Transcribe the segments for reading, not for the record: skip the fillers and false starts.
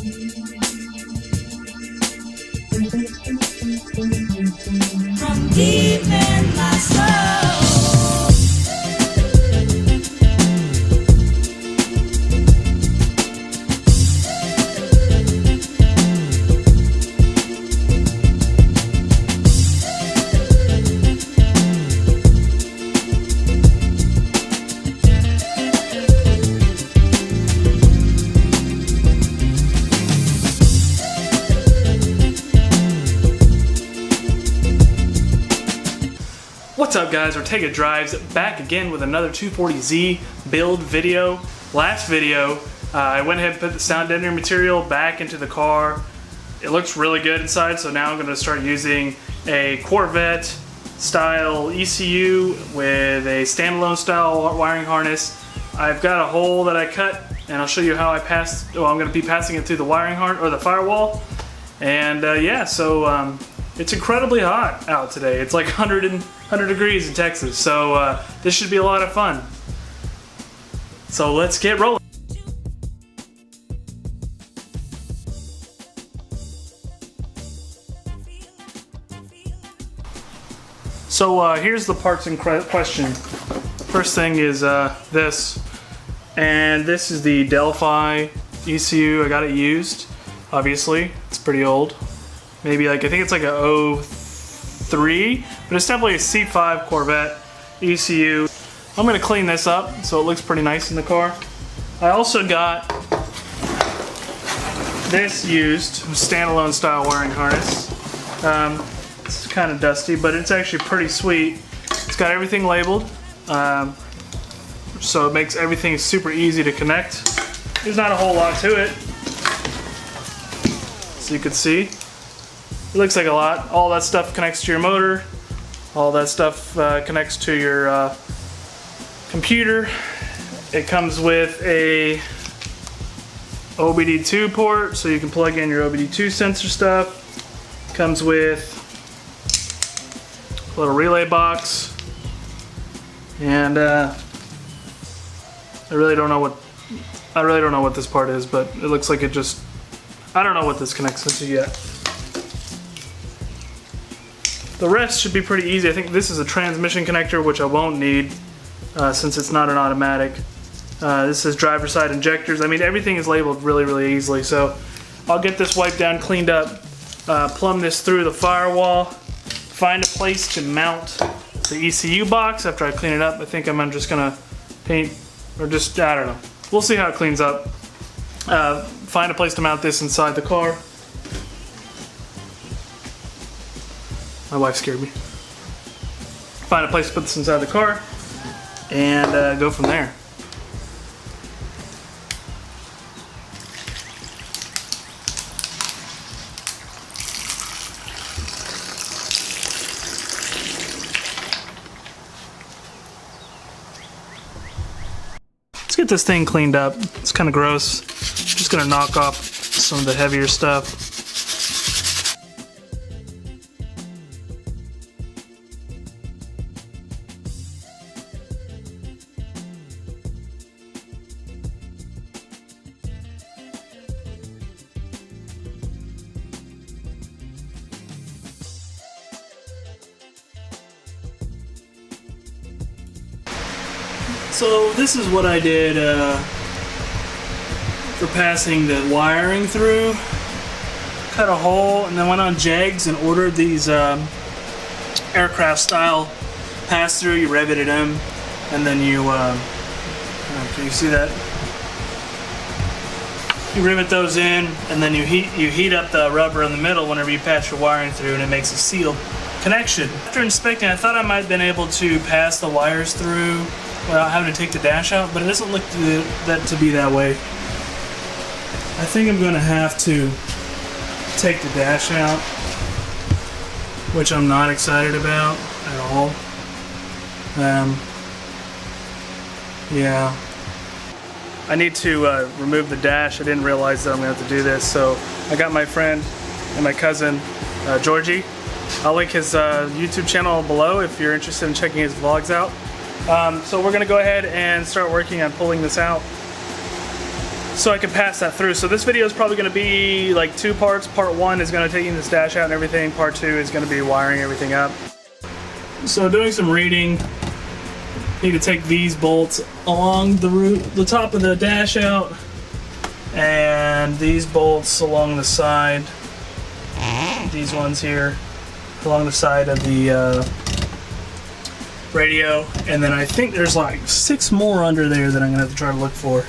From deep in my soul. What's up guys, Ortega Drives back again with another 240Z build video. Last video, I went ahead and put the sound deadening material back into the car. It looks really good inside, so now I'm going to start using a Corvette style ECU with a standalone style wiring harness. I've got a hole that I cut, and I'll show you how I passed. Well, I'm going to be passing it through the wiring harness or the firewall. And yeah, so it's incredibly hot out today. It's like 100 degrees in Texas, so this should be a lot of fun. So let's get rolling. So here's the parts in question. First thing is this, and this is the Delphi ECU. I got it used, obviously. It's pretty old. Maybe like, I think it's like a 03, but it's definitely a C5 Corvette ECU. I'm gonna clean this up so it looks pretty nice in the car. I also got this used, standalone style wiring harness. It's kind of dusty, but it's actually pretty sweet. It's got everything labeled, so it makes everything super easy to connect. There's not a whole lot to it, so you can see. It looks like a lot. All that stuff connects to your motor. All that stuff connects to your computer. It comes with a OBD2 port, so you can plug in your OBD2 sensor stuff. It comes with a little relay box, and I really don't know what this part is, but it looks like it just, I don't know what this connects into yet. The rest should be pretty easy. I think this is a transmission connector, which I won't need since it's not an automatic. This is driver side injectors. I mean, everything is labeled really, really easily. So I'll get this wiped down, cleaned up, plumb this through the firewall, find a place to mount the ECU box after I clean it up. I think I'm just gonna paint, or just, I don't know. We'll see how it cleans up. Find a place to mount this inside the car. My wife scared me. Find a place to put this inside the car and go from there. Let's get this thing cleaned up. It's kind of gross. Just gonna knock off some of the heavier stuff. So this is what I did for passing the wiring through. Cut a hole and then went on Jegs and ordered these aircraft style pass-through. You riveted them and then you, can you see that? You rivet those in and then you heat up the rubber in the middle whenever you pass your wiring through, and it makes a sealed connection. After inspecting, I thought I might have been able to pass the wires through without having to take the dash out, but it doesn't look to be that way. I think I'm going to have to take the dash out, which I'm not excited about at all. Yeah. I need to remove the dash. I didn't realize that I'm going to have to do this, so I got my friend and my cousin, Georgie. I'll link his YouTube channel below if you're interested in checking his vlogs out. So we're going to go ahead and start working on pulling this out. so I can pass that through. So this video is probably going to be like 2 parts. Part 1 is going to taking this dash out and everything. Part 2 is going to be wiring everything up. So doing some reading, need to take these bolts along the top of the dash out, and these bolts along the side, these ones here along the side of the radio, and then I think there's like 6 more under there that I'm gonna have to try to look for.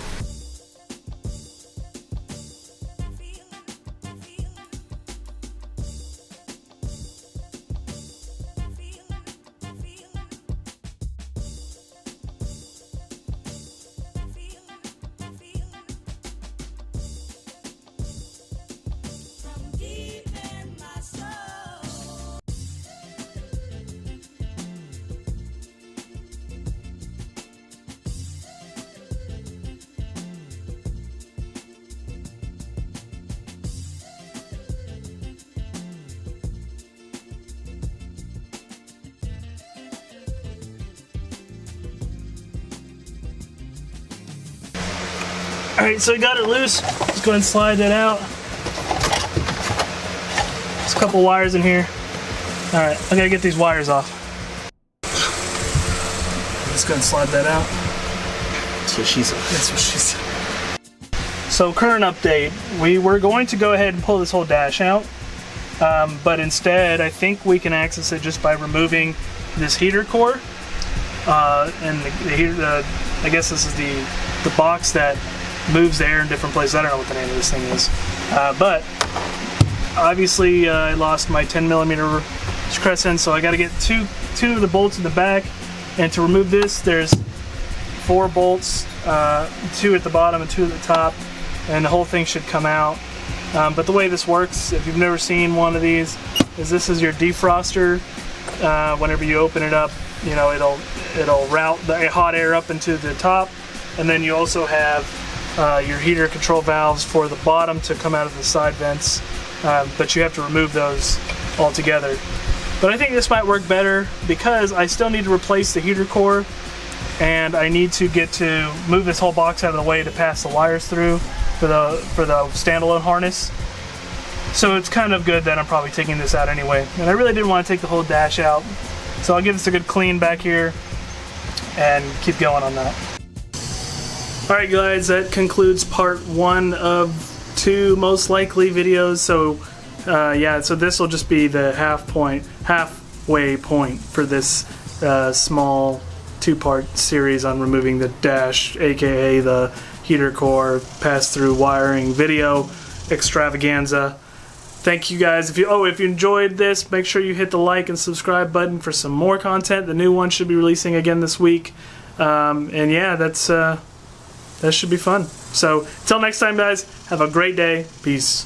Alright, so I got it loose. Just go ahead and slide that out. There's a couple wires in here. Alright, I gotta get these wires off. Just go ahead and slide that out. That's what she said. That's what she said. So, current update. We were going to go ahead and pull this whole dash out. But instead, I think we can access it just by removing this heater core. And the heater, I guess this is the box that moves the air in different places. I don't know what the name of this thing is. But obviously I lost my 10mm crescent, so I got to get two of the bolts in the back. And to remove this, there's 4 bolts, 2 at the bottom and 2 at the top, and the whole thing should come out. But the way this works, if you've never seen one of these, is this is your defroster. Whenever you open it up, you know, it'll route the hot air up into the top, and then you also have your heater control valves for the bottom to come out of the side vents, but you have to remove those altogether. But I think this might work better because I still need to replace the heater core, and I need to move this whole box out of the way to pass the wires through for the standalone harness. So it's kind of good that I'm probably taking this out anyway. And I really didn't want to take the whole dash out, so I'll give this a good clean back here and keep going on that. Alright guys, that concludes part 1 of 2 most likely videos. So yeah, so this will just be the halfway point for this small 2-part series on removing the dash, aka the heater core pass-through wiring video extravaganza. Thank you guys. If you enjoyed this, make sure you hit the like and subscribe button for some more content. The new one should be releasing again this week. And yeah, that should be fun. So, until next time guys, have a great day. Peace.